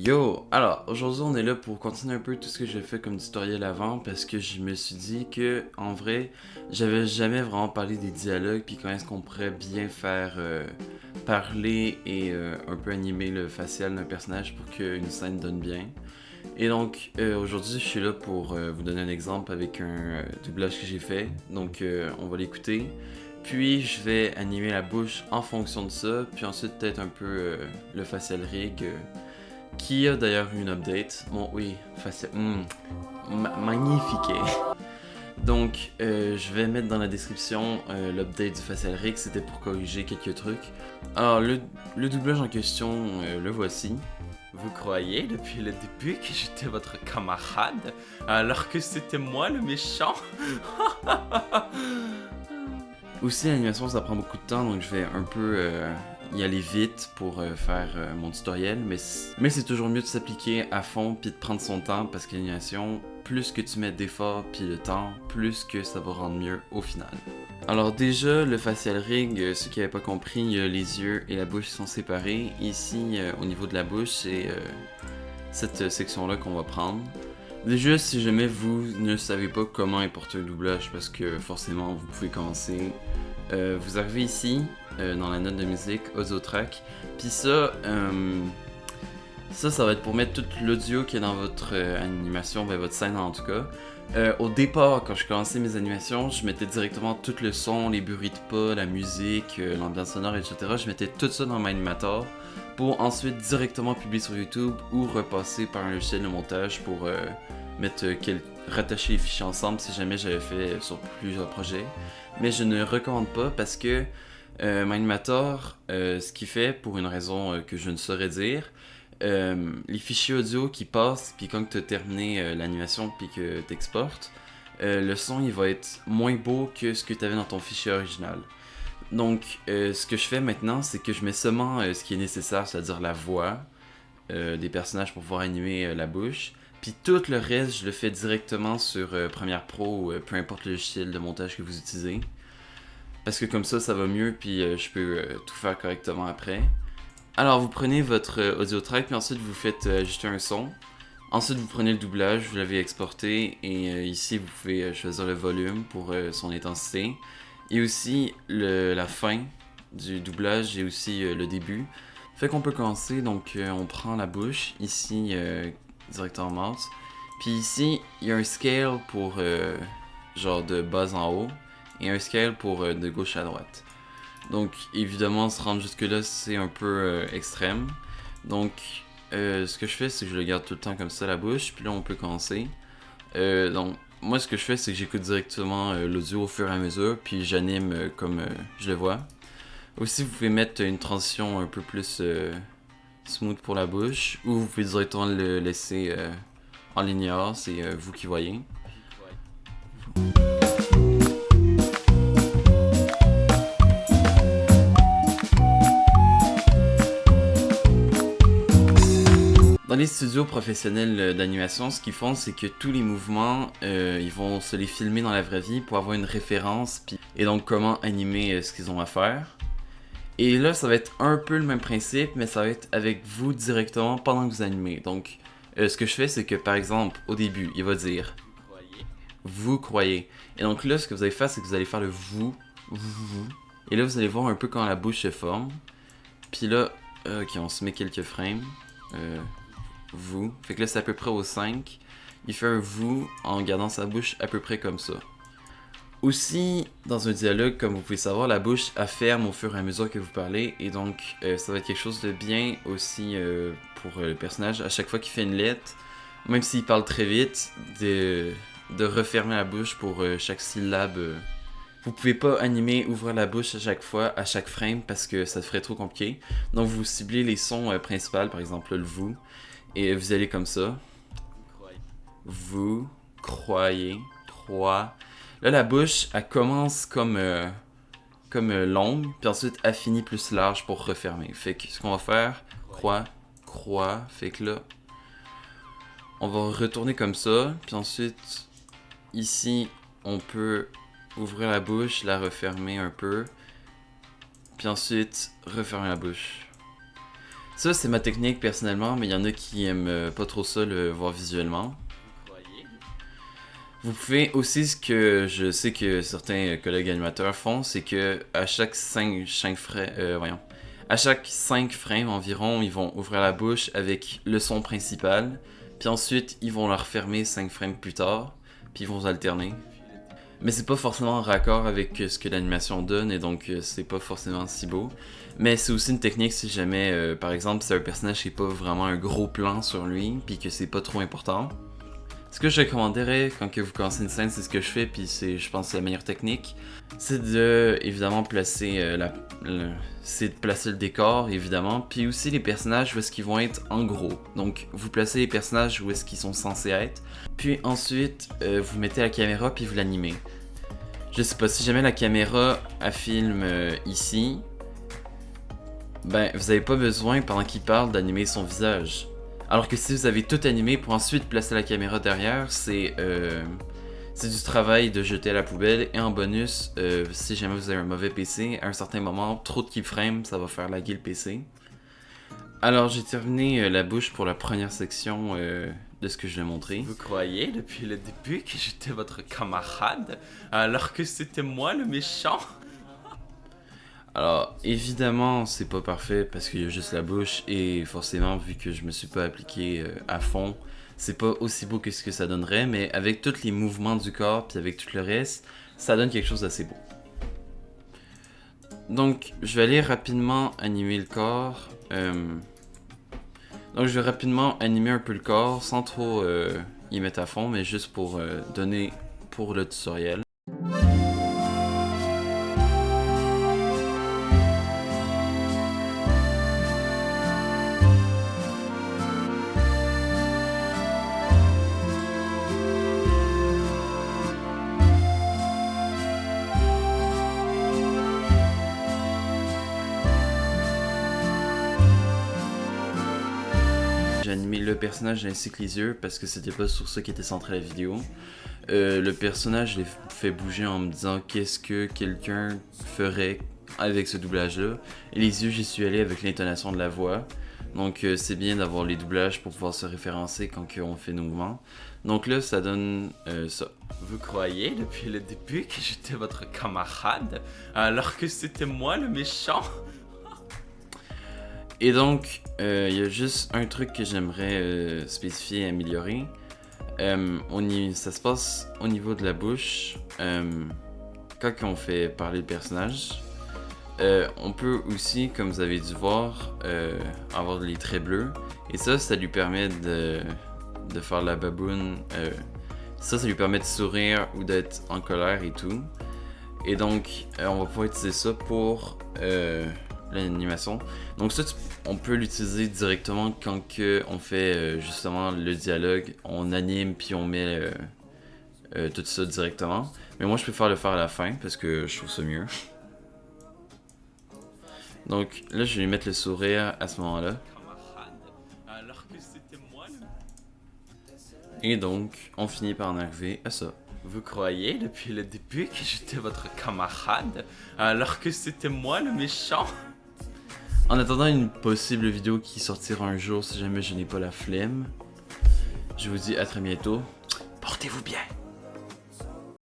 Yo! Alors, aujourd'hui, on est là pour continuer un peu tout ce que j'ai fait comme tutoriel avant parce que je me suis dit que, en vrai, j'avais jamais vraiment parlé des dialogues puis comment est-ce qu'on pourrait bien faire parler et un peu animer le facial d'un personnage pour qu'une scène donne bien. Et donc, aujourd'hui, je suis là pour vous donner un exemple avec un doublage que j'ai fait. Donc, on va l'écouter. Puis, je vais animer la bouche en fonction de ça. Puis ensuite, peut-être un peu le facial rig. Qui a d'ailleurs eu une update. Bon, oui, facial. Magnifique. Donc, je vais mettre dans la description l'update du facial rig. C'était pour corriger quelques trucs. Alors, le doublage en question, le voici. Vous croyez depuis le début que j'étais votre camarade, alors que c'était moi le méchant? Aussi, l'animation ça prend beaucoup de temps, donc je vais un peu y aller vite pour faire mon tutoriel, mais c'est toujours mieux de s'appliquer à fond puis de prendre son temps parce que l'animation, plus que tu mets d'efforts puis de temps, plus que ça va rendre mieux au final. Alors déjà, le facial rig, ceux qui n'avaient pas compris, les yeux et la bouche sont séparés. Ici, au niveau de la bouche, c'est cette section-là qu'on va prendre. Déjà, si jamais vous ne savez pas comment importer un doublage, parce que forcément vous pouvez commencer, vous arrivez ici, dans la note de musique, audio track, puis ça va être pour mettre tout l'audio qui est dans votre animation, ben votre scène en tout cas. Au départ, quand je commençais mes animations, je mettais directement tout le son, les bruits de pas, la musique, l'ambiance sonore, etc. Je mettais tout ça dans MyAnimator pour ensuite directement publier sur YouTube ou repasser par un logiciel de montage pour rattacher les fichiers ensemble si jamais j'avais fait sur plusieurs projets. Mais je ne recommande pas parce que MyAnimator, ce qu'il fait, pour une raison que je ne saurais dire, les fichiers audio qui passent, puis quand tu as terminé l'animation, puis que tu exportes, le son il va être moins beau que ce que tu avais dans ton fichier original. Donc, ce que je fais maintenant, c'est que je mets seulement ce qui est nécessaire, c'est-à-dire la voix des personnages pour pouvoir animer la bouche. Puis tout le reste, je le fais directement sur Premiere Pro ou peu importe le logiciel de montage que vous utilisez. Parce que comme ça va mieux, puis je peux tout faire correctement après. Alors, vous prenez votre audio track, puis ensuite vous faites ajouter un son. Ensuite, vous prenez le doublage, vous l'avez exporté, et ici vous pouvez choisir le volume pour son intensité. Et aussi la fin du doublage et aussi le début. Fait qu'on peut commencer, donc on prend la bouche, ici directement mouse. Puis ici, il y a un scale pour genre de bas en haut, et un scale pour de gauche à droite. Donc évidemment, se rendre jusque là, c'est un peu extrême. Donc ce que je fais, c'est que je le garde tout le temps comme ça la bouche, puis là on peut commencer. Donc moi ce que je fais, c'est que j'écoute directement l'audio au fur et à mesure, puis j'anime comme je le vois. Aussi, vous pouvez mettre une transition un peu plus smooth pour la bouche, ou vous pouvez directement le laisser en linéaire, c'est vous qui voyez. Dans les studios professionnels d'animation, ce qu'ils font, c'est que tous les mouvements, ils vont se les filmer dans la vraie vie pour avoir une référence, et donc comment animer ce qu'ils ont à faire. Et là, ça va être un peu le même principe, mais ça va être avec vous directement pendant que vous animez. Donc, ce que je fais, c'est que par exemple, au début, il va dire vous croyez. Et donc là, ce que vous allez faire, c'est que vous allez faire le vous. Et là, vous allez voir un peu quand la bouche se forme. Puis là, ok, on se met quelques frames. Vous. Fait que là, c'est à peu près au 5. Il fait un vous en gardant sa bouche à peu près comme ça. Aussi, dans un dialogue, comme vous pouvez savoir, la bouche ferme au fur et à mesure que vous parlez, et donc ça va être quelque chose de bien aussi pour le personnage. À chaque fois qu'il fait une lettre, même s'il parle très vite, de refermer la bouche pour chaque syllabe. Vous pouvez pas animer, ouvrir la bouche à chaque fois, à chaque frame, parce que ça ferait trop compliqué. Donc vous ciblez les sons principaux, par exemple le vous, et vous allez comme ça. Vous croyez, croix. Là, la bouche, elle commence comme longue, puis ensuite elle finit plus large pour refermer. Fait que ce qu'on va faire, croix. Fait que là, on va retourner comme ça, puis ensuite, ici, on peut ouvrir la bouche, la refermer un peu, puis ensuite, refermer la bouche. Ça, c'est ma technique personnellement, mais il y en a qui aiment pas trop ça le voir visuellement. Vous pouvez aussi, ce que je sais que certains collègues animateurs font, c'est que à chaque 5 frames, à chaque 5 frames environ, ils vont ouvrir la bouche avec le son principal, puis ensuite ils vont la refermer 5 frames plus tard, puis ils vont alterner. Mais c'est pas forcément en raccord avec ce que l'animation donne, et donc c'est pas forcément si beau. Mais c'est aussi une technique si jamais, par exemple, c'est un personnage qui n'est pas vraiment un gros plan sur lui, puis que c'est pas trop important. Ce que je recommanderais quand que vous commencez une scène, c'est ce que je fais, puis c'est, je pense, la meilleure technique. C'est de, évidemment, placer c'est de placer le décor, évidemment, puis aussi les personnages où est-ce qu'ils vont être en gros. Donc, vous placez les personnages où est-ce qu'ils sont censés être, puis ensuite, vous mettez la caméra, puis vous l'animez. Je sais pas, si jamais la caméra filme ici, ben, vous avez pas besoin, pendant qu'il parle, d'animer son visage. Alors que si vous avez tout animé pour ensuite placer la caméra derrière, c'est du travail de jeter à la poubelle. Et en bonus, si jamais vous avez un mauvais PC, à un certain moment, trop de keyframes, ça va faire laguer le PC. Alors j'ai terminé la bouche pour la première section de ce que je vais montrer. Vous croyez depuis le début que j'étais votre camarade, alors que c'était moi le méchant? Alors, évidemment, c'est pas parfait parce qu'il y a juste la bouche et forcément, vu que je me suis pas appliqué à fond, c'est pas aussi beau que ce que ça donnerait, mais avec tous les mouvements du corps puis avec tout le reste, ça donne quelque chose d'assez beau. Donc, je vais aller rapidement animer le corps. Donc, je vais rapidement animer un peu le corps sans trop y mettre à fond, mais juste pour donner pour le tutoriel. J'ai animé le personnage ainsi que les yeux parce que c'était pas sur ça qui était centré la vidéo. Le personnage, je l'ai fait bouger en me disant qu'est-ce que quelqu'un ferait avec ce doublage-là. Et les yeux, j'y suis allé avec l'intonation de la voix. Donc c'est bien d'avoir les doublages pour pouvoir se référencer quand on fait nos mouvements. Donc là, ça donne ça. Vous croyez depuis le début que j'étais votre camarade, alors que c'était moi le méchant? Et donc, il y a juste un truc que j'aimerais spécifier et améliorer. Ça se passe au niveau de la bouche. Quand on fait parler le personnage, on peut aussi, comme vous avez dû voir, avoir les traits bleus. Et ça lui permet de faire la baboune. Ça lui permet de sourire ou d'être en colère et tout. Et donc, on va pouvoir utiliser ça pour l'animation. Donc ça, on peut l'utiliser directement quand on fait justement le dialogue. On anime puis on met tout ça directement. Mais moi, je préfère le faire à la fin parce que je trouve ça mieux. Donc là, je vais lui mettre le sourire à ce moment-là. Et donc, on finit par en arriver à ça. Vous croyez depuis le début que j'étais votre camarade, alors que c'était moi le méchant? En attendant une possible vidéo qui sortira un jour si jamais je n'ai pas la flemme, je vous dis à très bientôt. Portez-vous bien!